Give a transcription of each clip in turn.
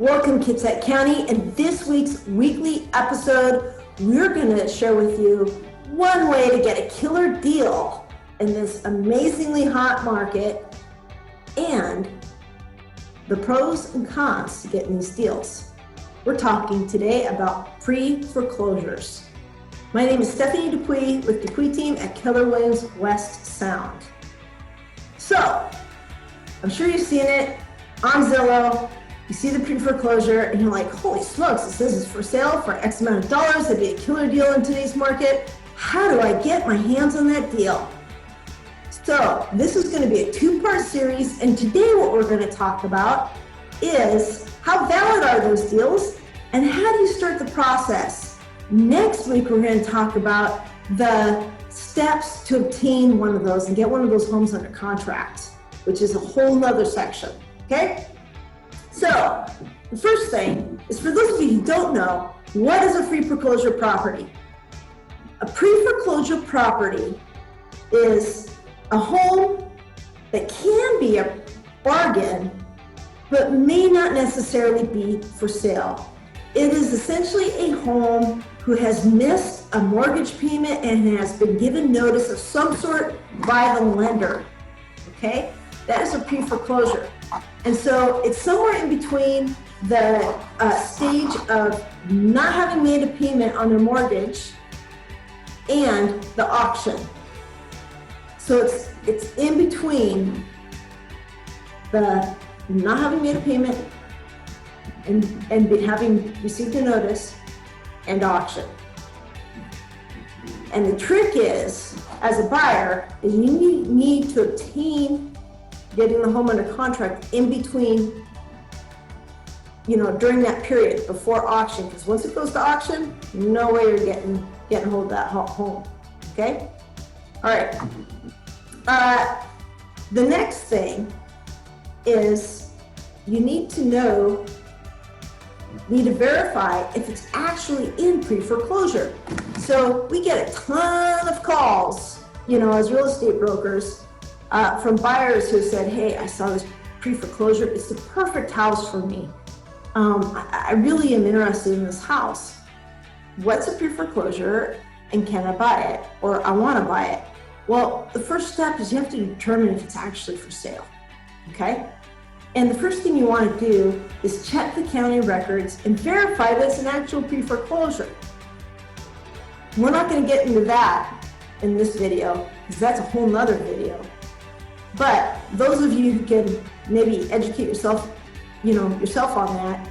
Welcome, Kitsap County. In this week's weekly episode, we're going to share with you one way to get a killer deal in this amazingly hot market and the pros and cons to getting these deals. We're talking today about pre-foreclosures. My name is Stephanie Dupuis with Dupuis team at Keller Williams West Sound. So, I'm sure you've seen it on Zillow. You see the pre-foreclosure and you're like, holy smokes, it says it's for sale for X amount of dollars. That'd be a killer deal in today's market. How do I get my hands on that deal? So this is going to be a two-part series, and today what we're going to talk about is how valid are those deals and how do you start the process. Next week we're going to talk about the steps to obtain one of those and get one of those homes under contract, which is a whole nother section, okay? So, the first thing is, for those of you who don't know, what is a pre-foreclosure property? A pre-foreclosure property is a home that can be a bargain, but may not necessarily be for sale. It is essentially a home who has missed a mortgage payment and has been given notice of some sort by the lender, okay? That is a pre-foreclosure. And so it's somewhere in between the stage of not having made a payment on their mortgage and the auction. So it's in between the not having made a payment and having received a notice and auction. And the trick is, as a buyer, is you need to obtain getting the home under contract in between, during that period before auction, because once it goes to auction, no way you're getting hold of that home, okay? All right. The next thing is you need to verify if it's actually in pre-foreclosure. So we get a ton of calls, as real estate brokers, from buyers who said, hey, I saw this pre-foreclosure. It's the perfect house for me. I really am interested in this house. What's a pre-foreclosure and can I buy it? Or I want to buy it. Well, the first step is you have to determine if it's actually for sale, okay? And the first thing you want to do is check the county records and verify that it's an actual pre-foreclosure. We're not going to get into that in this video because that's a whole nother video. But those of you who can maybe educate yourself, yourself on that,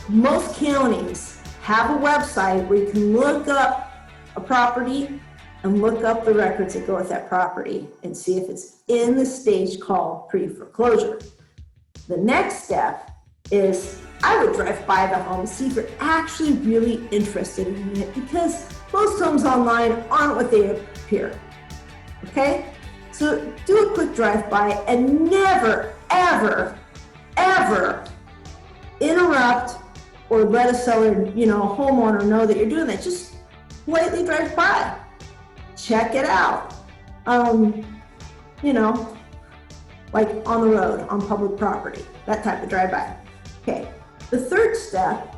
most counties have a website where you can look up a property and look up the records that go with that property and see if it's in the stage called pre-foreclosure. The next step is I would drive by the home and see if you're actually really interested in it, because most homes online aren't what they appear, okay? So do a quick drive-by and never, ever, ever interrupt or let a seller, a homeowner know that you're doing that. Just politely drive by, check it out, like on the road, on public property, that type of drive-by. Okay, the third step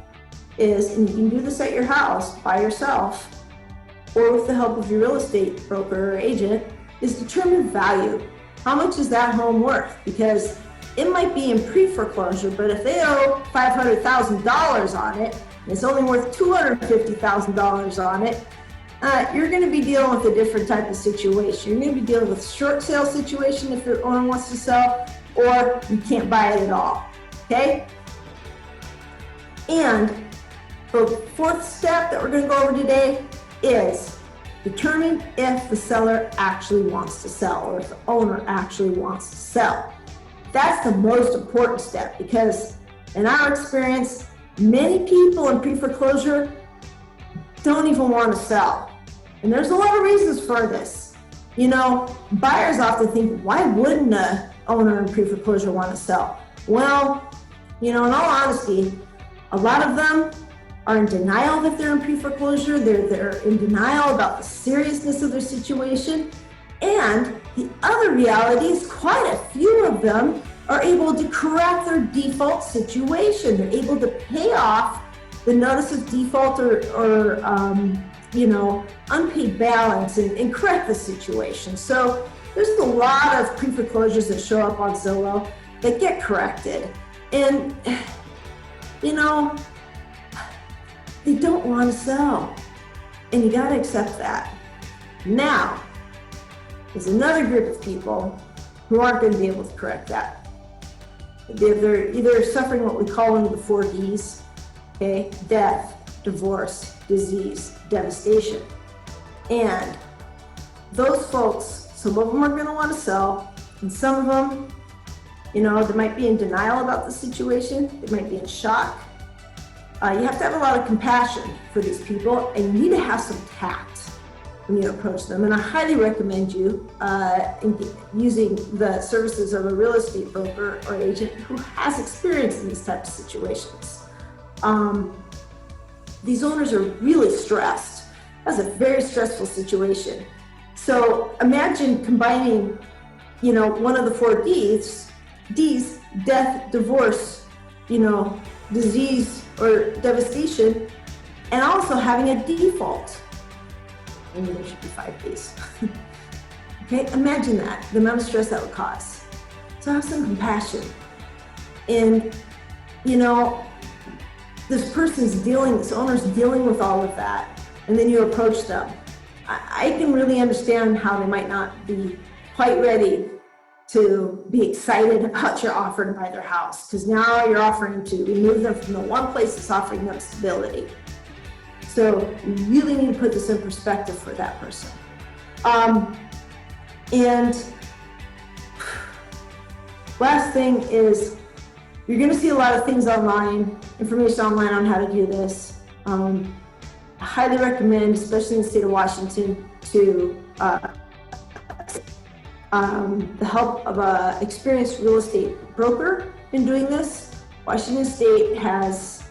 is, and you can do this at your house by yourself or with the help of your real estate broker or agent, is determine value. How much is that home worth? Because it might be in pre-foreclosure, but if they owe $500,000 on it, and it's only worth $250,000 on it, you're going to be dealing with a different type of situation. You're going to be dealing with a short sale situation if your owner wants to sell, or you can't buy it at all, okay? And the fourth step that we're going to go over today is determine if the seller actually wants to sell or if the owner actually wants to sell. That's the most important step, because in our experience, many people in pre-foreclosure don't even want to sell. And there's a lot of reasons for this. Buyers often think, why wouldn't an owner in pre-foreclosure want to sell? Well, in all honesty, a lot of them are in denial that they're in pre-foreclosure. They're in denial about the seriousness of their situation. And the other reality is quite a few of them are able to correct their default situation. They're able to pay off the notice of default or unpaid balance and correct the situation. So there's a lot of pre-foreclosures that show up on Zillow that get corrected. And, they don't want to sell. And you got to accept that. Now, there's another group of people who aren't going to be able to correct that. They're either suffering what we call one of the 4 Ds, okay? Death, divorce, disease, devastation. And those folks, some of them are going to want to sell, and some of them, they might be in denial about the situation. They might be in shock. You have to have a lot of compassion for these people, and you need to have some tact when you approach them. And I highly recommend you using the services of a real estate broker or agent who has experience in these types of situations. These owners are really stressed. That's a very stressful situation. So imagine combining, one of the 4 D's, death, divorce, disease or devastation, and also having a default. Maybe there should be 5 Ds. Okay, imagine that, the amount of stress that would cause. So have some compassion. And, this owner's dealing with all of that, and then you approach them. I can really understand how they might not be quite ready to be excited about your offer to buy their house, because now you're offering to remove them from the one place that's offering them stability. So you really need to put this in perspective for that person. And last thing is, you're going to see a lot of things online, information online on how to do this. I highly recommend, especially in the state of Washington, to the help of an experienced real estate broker in doing this. Washington State has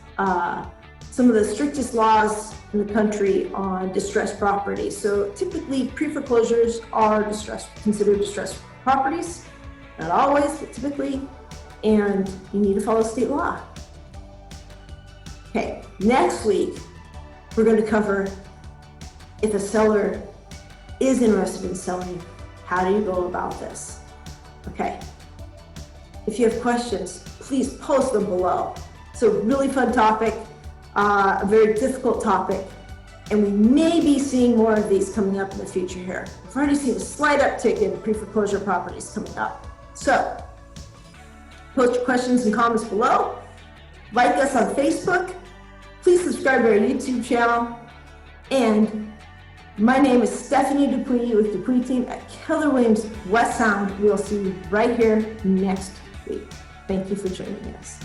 some of the strictest laws in the country on distressed property. So typically pre-foreclosures are considered distressed properties. Not always, but typically, and you need to follow state law. Okay, next week, we're going to cover if a seller is interested in selling, how do you go about this? Okay, if you have questions, please post them below. It's a really fun topic, a very difficult topic, and we may be seeing more of these coming up in the future here. We've already seen a slight uptick in pre-foreclosure properties coming up. So, post your questions and comments below. Like us on Facebook. Please subscribe to our YouTube channel. And my name is Stephanie Dupuis with Dupuis team at Keller Williams West Sound. We'll see you right here next week. Thank you for joining us.